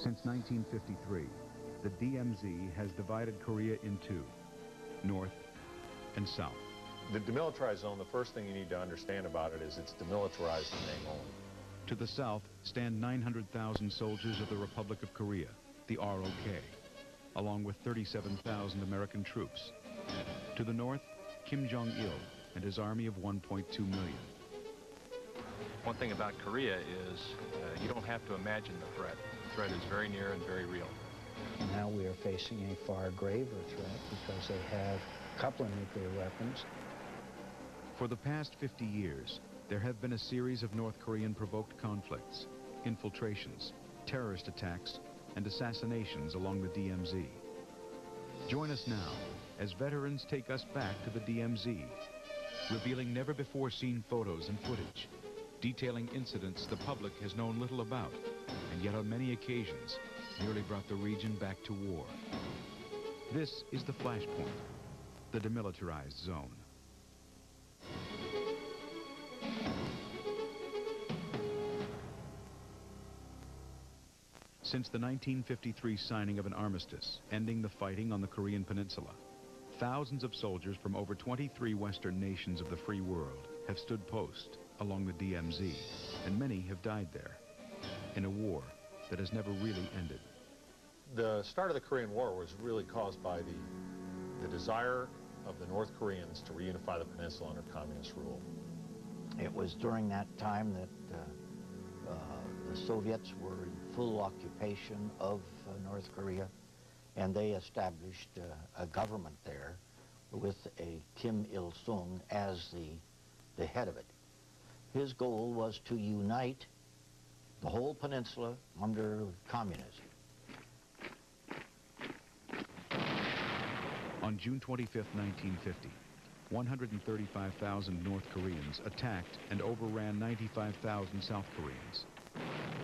Since 1953, the DMZ has divided Korea in two, north and south. The demilitarized zone, the first thing you need to understand about it is it's demilitarized in name only. To the south stand 900,000 soldiers of the Republic of Korea, the ROK, along with 37,000 American troops. To the north, Kim Jong-il and his army of 1.2 million. One thing about Korea is you don't have to imagine the threat. The threat is very near and very real. Now we are facing a far graver threat because they have a couple of nuclear weapons. For the past 50 years, there have been a series of North Korean-provoked conflicts, infiltrations, terrorist attacks, and assassinations along the DMZ. Join us now as veterans take us back to the DMZ, revealing never-before-seen photos and footage, detailing incidents the public has known little about, and yet on many occasions nearly brought the region back to war. This is the flashpoint, the demilitarized zone. Since the 1953 signing of an armistice, ending the fighting on the Korean Peninsula, thousands of soldiers from over 23 Western nations of the free world have stood post along the DMZ, and many have died there, in a war that has never really ended. The start of the Korean War was really caused by the desire of the North Koreans to reunify the peninsula under communist rule. It was during that time that the Soviets were in full occupation of North Korea, and they established a government there with a Kim Il-sung as the head of it. His goal was to unite the whole peninsula under communism. On June 25, 1950, 135,000 North Koreans attacked and overran 95,000 South Koreans.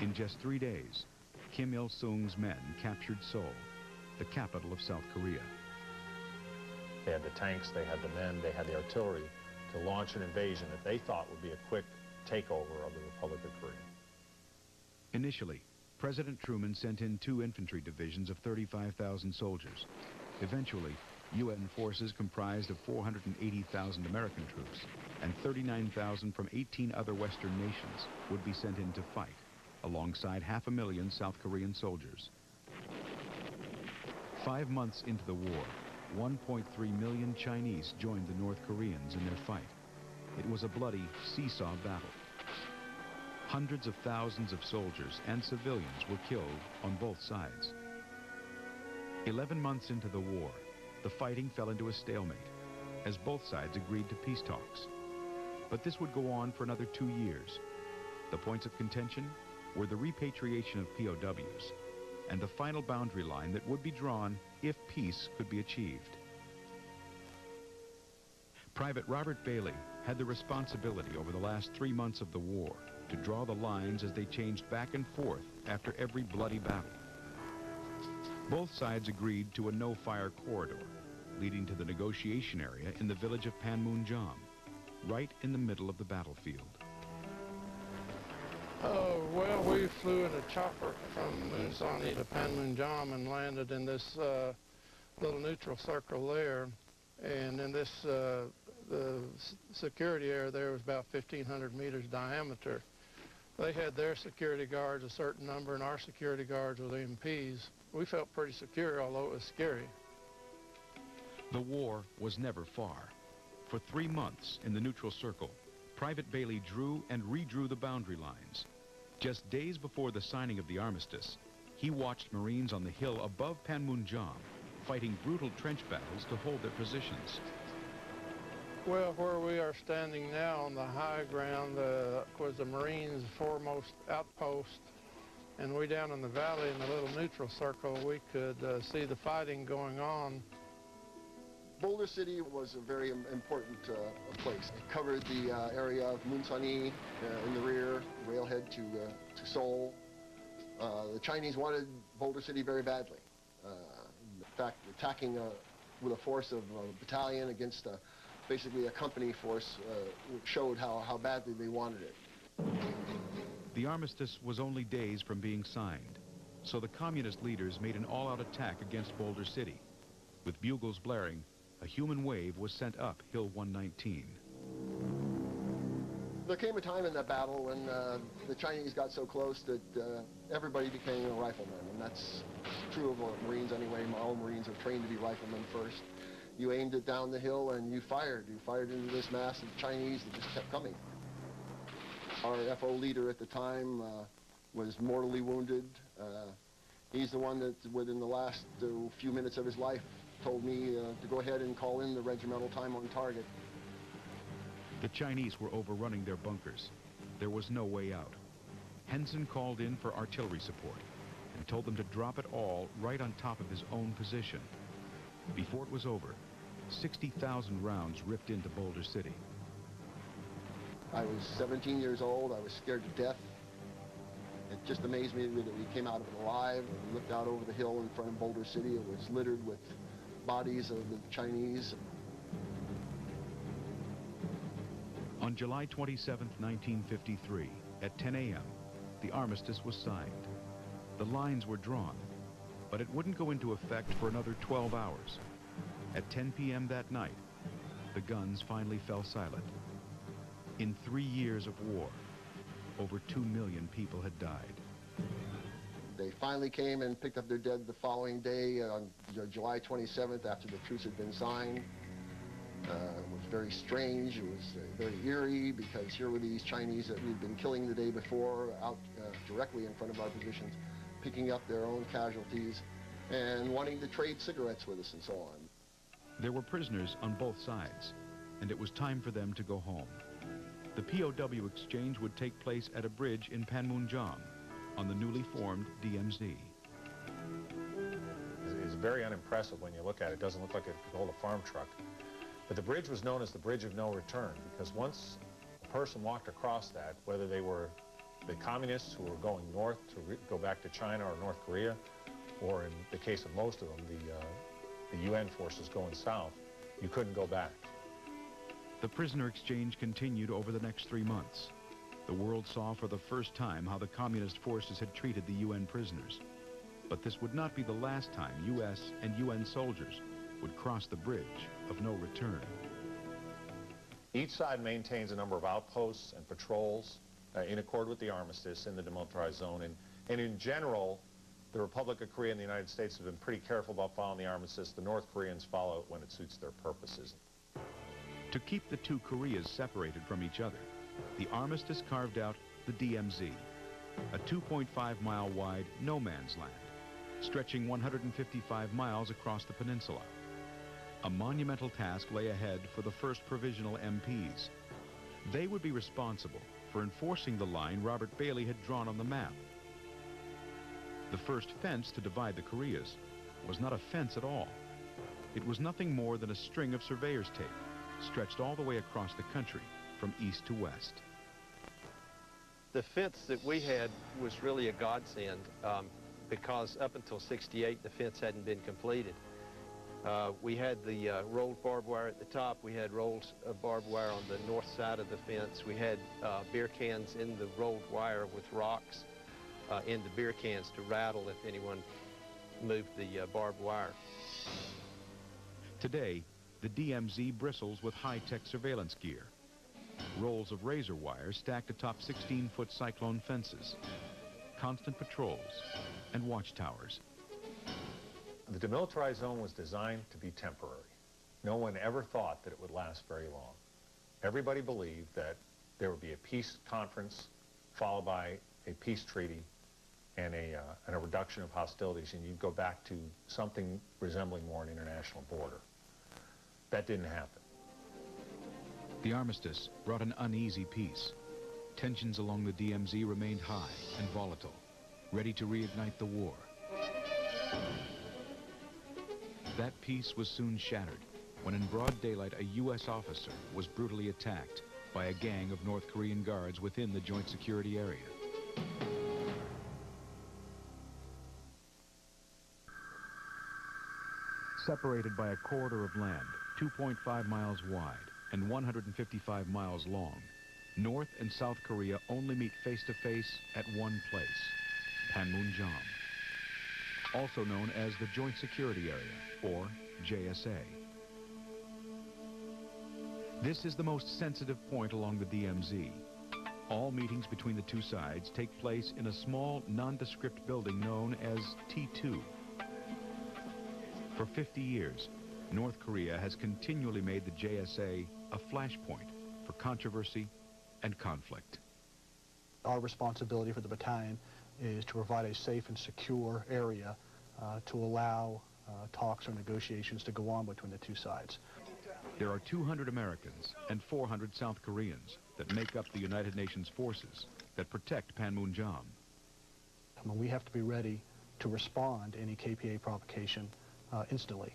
In just 3 days, Kim Il-sung's men captured Seoul, the capital of South Korea. They had the tanks, they had the men, they had the artillery to launch an invasion that they thought would be a quick takeover of the Republic of Korea. Initially, President Truman sent in 2 infantry divisions of 35,000 soldiers. Eventually, UN forces comprised of 480,000 American troops and 39,000 from 18 other Western nations would be sent in to fight, alongside 500,000 South Korean soldiers. 5 months into the war, 1.3 million Chinese joined the North Koreans in their fight. It was a bloody seesaw battle. Hundreds of thousands of soldiers and civilians were killed on both sides. 11 months into the war, the fighting fell into a stalemate, as both sides agreed to peace talks. But this would go on for another 2 years. The points of contention were the repatriation of POWs and the final boundary line that would be drawn if peace could be achieved. Private Robert Bailey had the responsibility over the last 3 months of the war to draw the lines as they changed back and forth after every bloody battle. Both sides agreed to a no-fire corridor, leading to the negotiation area in the village of Panmunjom, right in the middle of the battlefield. Well, we flew in a chopper from Munzani to Panmunjom and landed in this little neutral circle there. And in this, the security area there was about 1,500 meters diameter. They had their security guards a certain number, and our security guards were the MPs. We felt pretty secure, although it was scary. The war was never far. For 3 months in the neutral circle, Private Bailey drew and redrew the boundary lines. Just days before the signing of the armistice, he watched Marines on the hill above Panmunjom fighting brutal trench battles to hold their positions. Well, where we are standing now on the high ground was the Marines' foremost outpost, and way down in the valley in the little neutral circle, we could see the fighting going on. Boulder City was a very important place. It covered the area of Munzani in the rear, railhead to Seoul. The Chinese wanted Boulder City very badly. In fact, attacking with a force of a battalion against basically a company force showed how badly they wanted it. The armistice was only days from being signed. So the communist leaders made an all-out attack against Boulder City. With bugles blaring, a human wave was sent up Hill 119. There came a time in that battle when the Chinese got so close that everybody became a rifleman, and that's true of Marines anyway. All Marines are trained to be riflemen first. You aimed it down the hill and you fired. You fired into this mass of Chinese that just kept coming. Our FO leader at the time was mortally wounded. He's the one that, within the last few minutes of his life, told me to go ahead and call in the regimental time on target. The Chinese were overrunning their bunkers. There was no way out. Henson called in for artillery support and told them to drop it all right on top of his own position. Before it was over, 60,000 rounds ripped into Boulder City. I was 17 years old. I was scared to death. It just amazed me that we came out of it alive. We looked out over the hill in front of Boulder City. It was littered with bodies of the Chinese. On July 27, 1953, at 10 a.m., the armistice was signed. The lines were drawn, but it wouldn't go into effect for another 12 hours. At 10 p.m. that night, the guns finally fell silent. In 3 years of war, over 2 million people had died. They finally came and picked up their dead the following day, on July 27th, after the truce had been signed. It was very strange. It was very eerie, because here were these Chinese that we'd been killing the day before out directly in front of our positions, picking up their own casualties and wanting to trade cigarettes with us and so on. There were prisoners on both sides, and it was time for them to go home. The POW exchange would take place at a bridge in Panmunjom on the newly formed DMZ. It's very unimpressive when you look at it. It doesn't look like it could hold a farm truck. But the bridge was known as the Bridge of No Return, because once a person walked across that, whether they were the communists who were going north to go back to China or North Korea, or in the case of most of them, the UN forces going south, you couldn't go back. The prisoner exchange continued over the next 3 months. The world saw for the first time how the communist forces had treated the UN prisoners. But this would not be the last time U.S. and UN soldiers would cross the Bridge of No Return. Each side maintains a number of outposts and patrols in accord with the armistice in the demilitarized zone. And in general, the Republic of Korea and the United States have been pretty careful about following the armistice. The North Koreans follow it when it suits their purposes. To keep the two Koreas separated from each other, the armistice carved out the DMZ, a 2.5-mile wide no man's land, stretching 155 miles across the peninsula. A monumental task lay ahead for the first provisional MPs. They would be responsible for enforcing the line Robert Bailey had drawn on the map. The first fence to divide the Koreas was not a fence at all. It was nothing more than a string of surveyor's tape, stretched all the way across the country from east to west. The fence that we had was really a godsend because up until '68 the fence hadn't been completed. We had the rolled barbed wire at the top. We had rolls of barbed wire on the north side of the fence. We had beer cans in the rolled wire with rocks in the beer cans to rattle if anyone moved the barbed wire. Today, the DMZ bristles with high-tech surveillance gear. Rolls of razor wire stacked atop 16-foot cyclone fences, constant patrols, and watchtowers. The demilitarized zone was designed to be temporary. No one ever thought that it would last very long. Everybody believed that there would be a peace conference followed by a peace treaty and a reduction of hostilities, and you'd go back to something resembling more an international border. That didn't happen. The armistice brought an uneasy peace. Tensions along the DMZ remained high and volatile, ready to reignite the war. That peace was soon shattered when in broad daylight a U.S. officer was brutally attacked by a gang of North Korean guards within the joint security area. Separated by a corridor of land 2.5 miles wide and 155 miles long, North and South Korea only meet face-to-face at one place, Panmunjom. also known as the Joint Security Area, or JSA. This is the most sensitive point along the DMZ. All meetings between the two sides take place in a small, nondescript building known as T2. For 50 years, North Korea has continually made the JSA a flashpoint for controversy and conflict. Our responsibility for the battalion is to provide a safe and secure area to allow talks or negotiations to go on between the two sides. There are 200 Americans and 400 South Koreans that make up the United Nations forces that protect Panmunjom. We have to be ready to respond to any KPA provocation instantly.